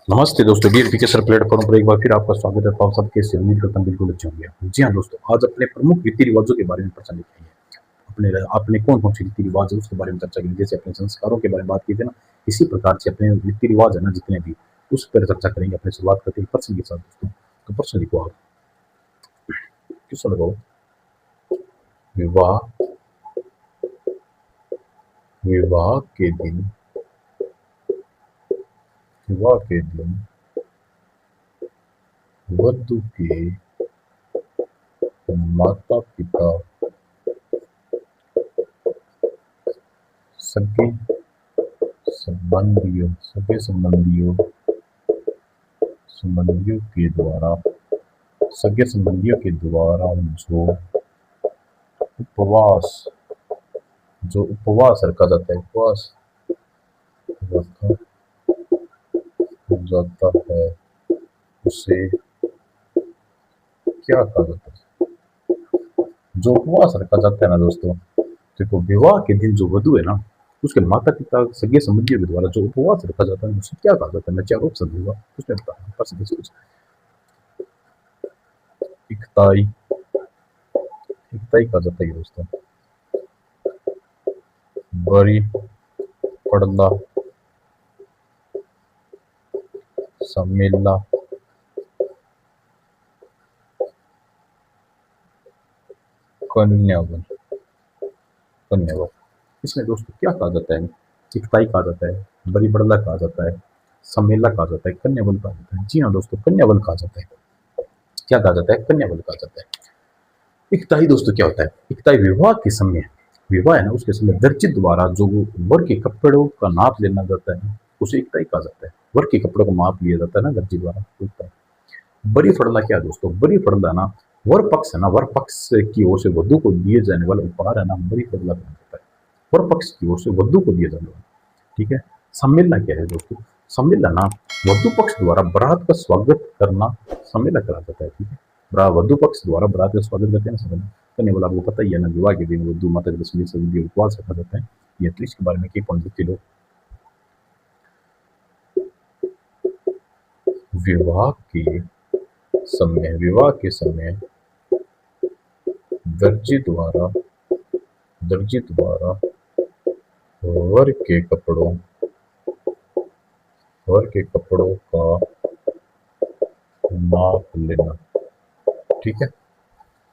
नमस्ते दोस्तों, D education platform पर एक बार फिर आपका स्वागत है। तो आप सब कैसे उम्मीद करता हूं बिल्कुल अच्छे होंगे। जी हाँ दोस्तों, आज अपने प्रमुख रीति रिवाजों के बारे में चर्चा करेंगे। अपने आपने कौन कौन से रीति रिवाज है उसके बारे में चर्चा करेंगे। जैसे अपने संस्कारों के बारे में बात की थी ना, इसी प्रकार से अपने रीति रिवाज है ना जितने भी, उस पर चर्चा करेंगे। अपने शुरुआत करते हैं प्रश्न के साथ दोस्तों। तो प्रश्न लिखो आप, क्वेश्चन लगाओ। विवाह विवाह के दिन विवाह के दिन वधु के माता पिता सगे सगे संबंधियों के द्वारा सगे संबंधियों के द्वारा उपवास जो उपवास रखा जाता है, उपवास रखा जाता है, उसे क्या कहा जाता है? जो उपवास रखा जाता है ना दोस्तों, देखो विवाह के दिन जो वधु है ना, उसके माता पिता सगे संबंधियों के द्वारा जो उपवास रखा जाता है, उसे क्या कहा जाता है? मैं चार ऑप्शन दूंगा, उसमें बताना। कुछ इकताई इकताई कहा जाता है दोस्तों, बड़ी पड़ला, सम्मेला, कन्यावन। कन्यावन इसमें दोस्तों क्या कहा जाता है? इकताई कहा जाता है, बड़ी बड़ला कहा जाता है, सम्मेला कहा जाता है, कन्यावन कहा जाता है। जी हाँ दोस्तों, कन्यावन कहा जाता है। क्या कहा जाता है? कन्यावन कहा जाता है। इकताई दोस्तों क्या होता है? इकताई विवाह के समय, विवाह है ना उसके समय दर्जी द्वारा जो वर के कपड़ों का नाप लेना जाता है ना, उसे इकताई कहा जाता है। वर के कपड़ों का माप लिया जाता है ना दर्जी द्वारा, इकताई। बड़ी फड़ला क्या है दोस्तों? बड़ी फड़ला ना वर पक्ष है ना, वर पक्ष की ओर से वधु को दिए जाने वाला उपहार है ना, बड़ी फड़ला कहा जाता है। वर पक्ष की ओर से वधु को दिया जाने वाला, ठीक है। सम्मेलना क्या है दोस्तों? सम्मेलना ना वधु पक्ष द्वारा बारात का स्वागत करना, सम्मेलना करा जाता है, ठीक है। वधु पक्ष द्वारा बारात का स्वागत करते हैं ना, सम्मेलना करने वाला। आपको पता ही है ना, विवाह के दिन वधु माता के दसवीं से उपवास रखा जाता है। ये तो इसके बारे में की पॉइंट लिखते लो। विवाह के विवाह के समय दर्जी द्वारा वर के कपड़ों का नाप लेना, ठीक है।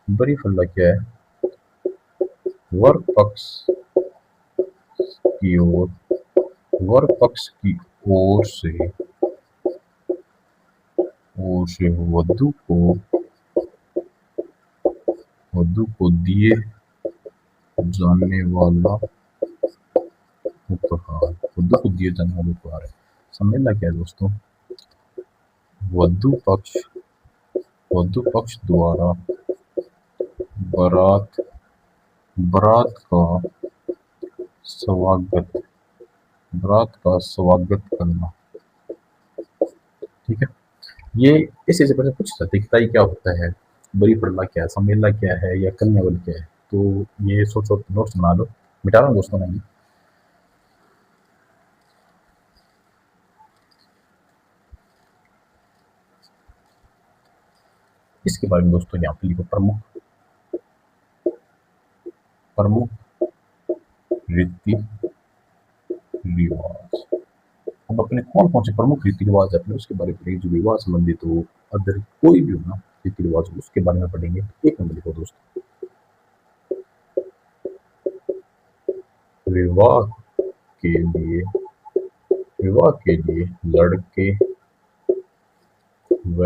बड़ी फल्ला क्या है? वर पक्ष की ओर वर पक्ष की ओर से वधु को दिए जाने वाला उपहार, वधु को दिए जाने वाला उपहार है। सम्मेलना क्या है दोस्तों? वधु पक्ष द्वारा बारात बारात का स्वागत करना, ठीक है। ये इस ऐसे पर पूछ सकते हैं कि क्या होता है, बड़ी पड़ला क्या है, सम्मेलना क्या है, या कन्यावल क्या है। तो ये शॉर्ट शॉर्ट नोट्स बना लो, मिटा रहा हूँ दोस्तों मैं। इसके बारे में दोस्तों यहाँ पे लिखो, प्रमुख रीति रिवाज। अब अपने कौन कौन से प्रमुख रीति रिवाज है अपने, उसके बारे में पढ़ेंगे। जो विवाह संबंधित हो, अदर कोई भी हो ना रीति रिवाज, उसके बारे में पढ़ेंगे। एक नंबर लिखो दोस्तों, विवाह के लिए लड़के व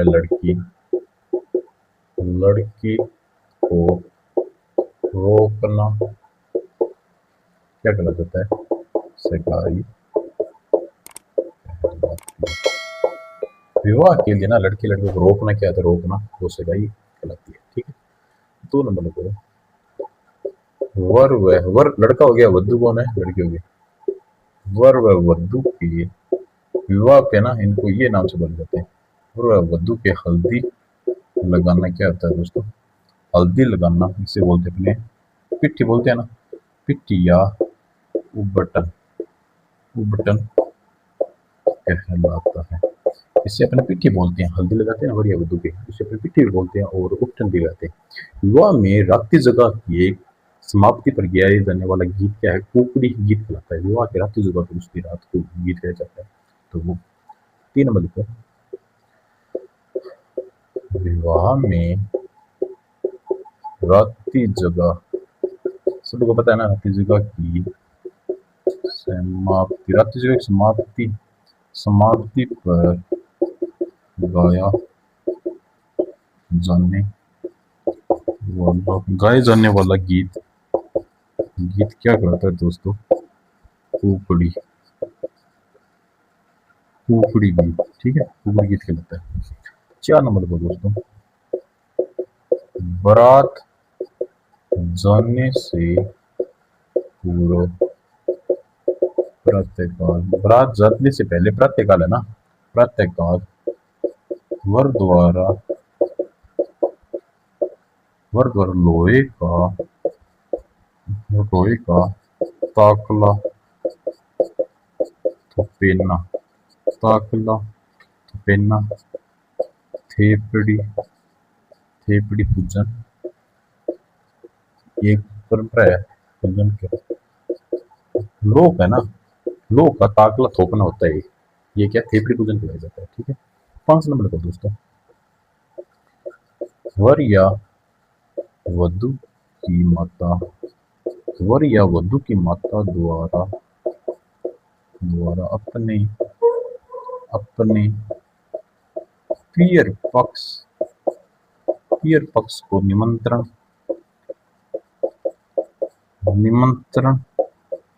लड़की को रोकना क्या कहला जाता है? सगाई। विवाह के लिए ना लड़की लड़के को रोकना क्या था? रोकना, वो सगाई कहलाती है, ठीक है। दो नंबर लिखो, वर लड़का हो गया, वधु कौन है? लड़की हो गई। वर व वधु के विवाह पे ना इनको ये नाम से बोले जाते हैं। वर व वधु के हल्दी लगाना क्या होता है दोस्तों? हल्दी लगाना इसे बोलते अपने पिट्ठी बोलते हैं ना, पिट्ठी या उबटन कहलाता है। इससे अपने पिट्ठी बोलते हैं, हल्दी लगाते हैं ना वरिया वधू के, इसे अपने पिट्ठी भी बोलते हैं और उपटन भी गाते हैं। विवाह में रात्रि जगह की एक समाप्ति पर गाया जाने वाला गीत क्या है? कुकड़ी गीत कहलाता है। विवाह के रात्रि जगह पर उसकी रात को गीत गाया जाता है। तो वो 3 नंबर लिखो। विवाह में रात्रि जगह, सभी को पता है ना, रात्रि जगह की समाप्ति, रात्रि जगह की समाप्ति, समाप्ति पर गाया जाने गाए जाने वाला गीत, गीत क्या कहलाता है दोस्तों? कुकड़ी, कुकड़ी गीत। ठीक है, कुकड़ी गीत कहलाता है। 4 नंबर पर दोस्तों, बारात जाने से पूर्व प्रातःकाल, बारात जाने से पहले प्रातःकाल है ना, प्रातःकाल वर द्वारा लोहे का ताकला थपेना, ताकला थपेना, थेपड़ी, थेपड़ी पूजन, ये एक परंपरा है पूजन के। लोक है ना, लोक का ताकला थोपना होता है, ये क्या थेपड़ी पूजन कहलाया जाता है। ठीक है। 5 नंबर पर दोस्तों, वर या वधु की माता, वर या वधु की माता द्वारा द्वारा अपने अपने पियर पक्ष को निमंत्रण निमंत्रण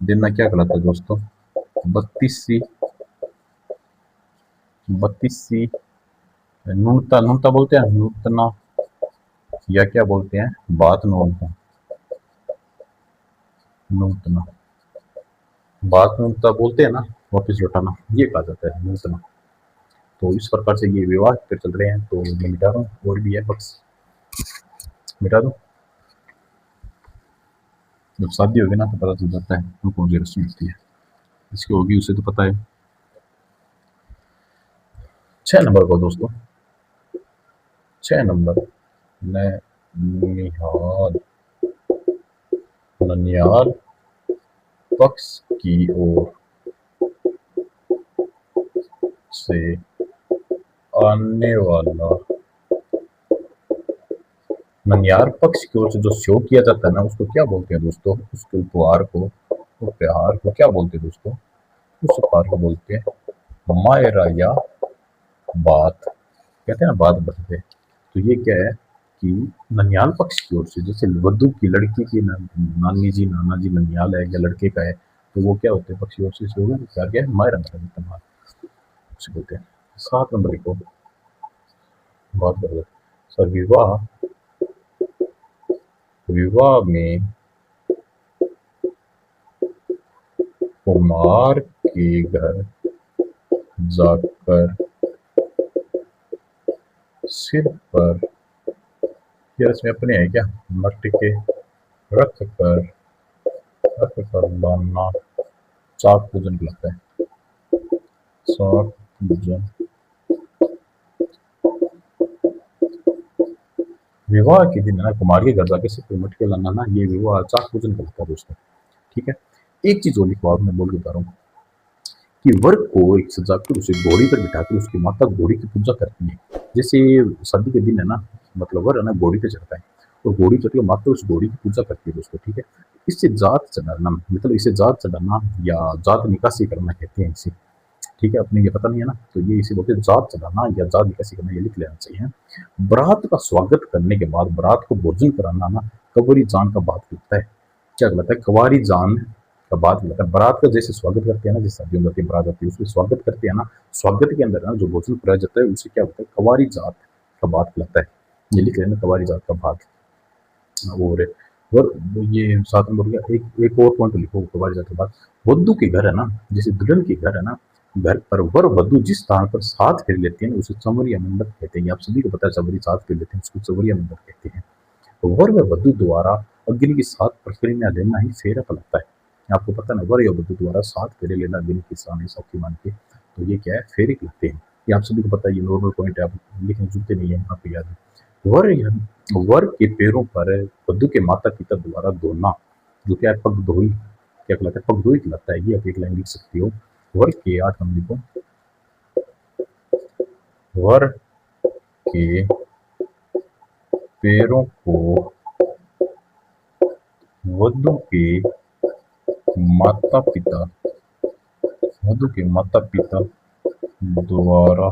देना क्या कहलाता है दोस्तों? बत्तीसी, बत्तीसी नूनता, नूनता बोलते हैं, नूतना, या क्या बोलते हैं, बात नूनता, नूतना, बात नूनता बोलते हैं ना, वापिस लौटाना, ये कहा जाता है नूतना। तो इस प्रकार से ये विवाह पे चल रहे हैं। तो मैं मिटा दूं, और भी है बक्स, मिटा दूं। जब शादी होगी ना तो पता चल जाता है वो कौन सी रस्म होती है, इसकी होगी उसे तो पता है। 6 नंबर को दोस्तों, 6 नंबर, ननिहाल, ननिहाल पक्ष की ओर से आने वाला, ननिहाल पक्ष की ओर से जो शो किया जाता है ना, उसको क्या बोलते हैं दोस्तों? उसके उपहार को, उपहार को क्या बोलते हैं दोस्तों? उस उपहार को बोलते हैं मायरा या बात, कहते हैं ना बात बदले। तो ये क्या है कि ननिहाल पक्ष की ओर से, जैसे वधु की लड़की की नानी जी नाना जी ननिहाल है या लड़के का है, तो वो क्या होते हैं पक्ष की ओर से क्या है, मायरा मतलब उसे बोलते हैं। 7 नंबर को बात कर सर, विवाह, विवाह में कुमार के घर जाकर सिर पर, ये रस्में अपने हैं क्या, मटके रख कर लाना चाक पूजन कहलाता है। चाक पूजन, विवाह के दिन ना कुमार के घर जाके सिर पर मटके लाना ना, ये विवाह चाक पूजन कहलाता है दोस्तों। ठीक है। एक चीज और लिखवा मैं बोल के बता रहा हूँ कि वर को एक सजाकर उसे घोड़ी पर बिठाकर उसकी माता घोड़ी की पूजा करती है। जैसे शादी के दिन है ना, मतलब वर है ना घोड़ी पे चढ़ता है और घोड़ी चढ़ के माता उस घोड़ी की पूजा करती है दोस्तों। ठीक है। इससे जात चढ़ाना, मतलब इसे जात चढ़ाना या जात निकासी करना कहते हैं इसे। ठीक है, अपने ये पता नहीं है ना, तो ये इसे बोलते हैं जात चढ़ाना या जात निकासी करना, ये लिख लेना चाहिए। बारात का स्वागत करने के बाद बारात को भोजन कराना ना कवरी जान का बात लगता है। क्या कहलाता है? कवारी जान का बात लगता है। बारात का जैसे स्वागत करते हैं ना, जैसे शादियों में बारात आती है उसमें स्वागत करते हैं ना, स्वागत के अंदर ना जो भोजन कराया जाता है उसे क्या होता है? कवारी जात का बात लगता है। ये लिख लेना, कवारी जात का बात। और ये 7 नंबर हो गया। एक और पॉइंट लिखो कवारी जात के बाद, वधु के घर है ना, जैसे दुल्हन के घर है ना, घर पर वर वधु जिस स्थान पर साथ फेर लेते हैं उसे चंवरिया मंडप कहते हैं। आप सभी को पता है चंवरी साथ फेर लेते हैं, उसको चंवरिया मंडप कहते हैं। तो वर व वधु द्वारा अग्नि की 7 प्रक्रिया लेना ही फेरा कहलाता है। आपको पता ना, वर या वधु द्वारा 7 फेरे लेना अग्नि की सामने साथी मान के, तो ये क्या है? फेरे कहते हैं। ये आप सभी को पता है, ये नॉर्मल पॉइंट है, आप लिखने जुड़ते नहीं है, आपको याद है। वर के पैरों पर वधु के माता पिता द्वारा धोना, जो क्या है, पग धोई, क्या कहलाता है, पग धोई कहलाता है। ये आप एक लाइन लिख सकती हो। वर के 8 नंबर लिखो, वर के पैरों को वधु के माता पिता वधु के माता पिता द्वारा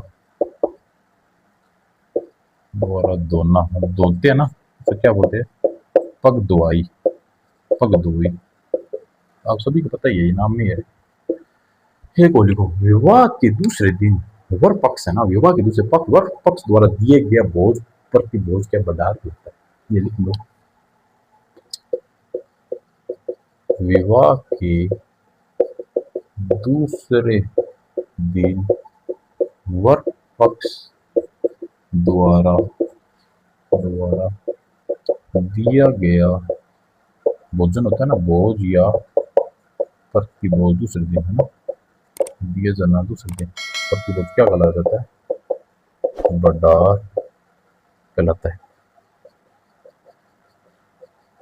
द्वारा धोना, हम धोते हैं ना, तो क्या बोलते हैं, पग धोआई, पग धोई। आप सभी को पता ही है, ये नाम नहीं है। एक और लिखो, विवाह के दूसरे दिन, वर पक्ष है ना, विवाह के दूसरे पक्ष, वर पक्ष द्वारा दिए गया भोज प्रति भोज क्या बधार होता है, ये लिख लो। विवाह के दूसरे दिन वर पक्ष द्वारा द्वारा दिया गया भोजन होता है ना, भोज या प्रतिभोज, दूसरे दिन है ना, दिया जाना दूसरे दिन, प्रतिभोज क्या कहलाया जाता है, बडार कहलाता है,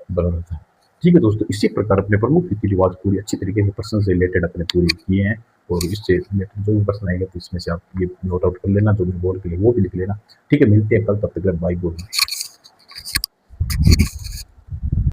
बराबर है। ठीक है दोस्तों, इसी प्रकार अपने प्रमुख रीति रिवाज पूरी अच्छी तरीके से प्रश्न से रिलेटेड अपने पूरे किए हैं, और इससे रिलेटेड जो भी प्रश्न आएगा तो इसमें से आप ये नोट आउट कर लेना, जो मैं बोल के लिए वो भी लिख लेना। ठीक है, मिलते हैं कल, तब तक बाय, गुड नाइट।